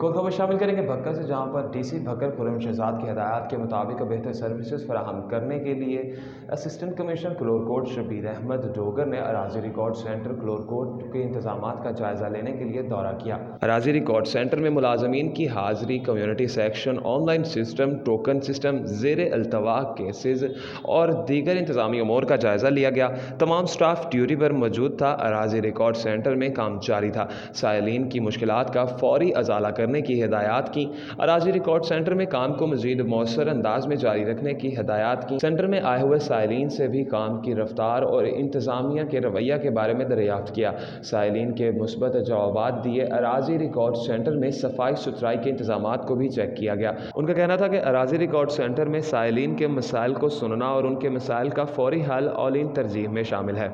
एक और खबर शामिल करेंगे भक्कर से, जहां पर डीसी भक्कर खुर्रम शहजाद की हिदायत के मुताबिक बेहतर सर्विसेज फराहम करने के लिए असिस्टेंट कमिश्नर क्लोरकोट शबीर अहमद डोगर ने अराजी रिकॉर्ड सेंटर क्लोरकोट के इंतजाम का जायजा लेने के लिए दौरा किया। अराजी रिकॉर्ड सेंटर में मुलाजमीन की हाजिरी, community section, online system, token system, जेर अल्तवा केसेज और दीगर इंतजामी अमूर का जायजा लिया गया। तमाम स्टाफ ड्यूटी पर मौजूद था। अराजी रिकॉर्ड सेंटर में काम जारी था। साइलिन की मुश्किलात का फौरी अजाला करने की हिदायत की। अराजी रिकॉर्ड सेंटर में काम को मजीद मौसर अंदाज में जारी रखने की हिदायत की। सेंटर में आए हुए साइलिन से भी काम की रफ्तार और इंतजामिया के रवैया के बारे में दरियाफ्त किया। साइलिन के मुस्बत जवाब दिए। अराजी रिकॉर्ड सेंटर में सफाई सुथराई के इंतजाम को भी चेक किया गया। उनका कहना था कि अराजी रिकॉर्ड सेंटर में साइलिन के मसाइल को सुनना और उनके मसाइल का फौरी हल औलीन तरजीह में शामिल है।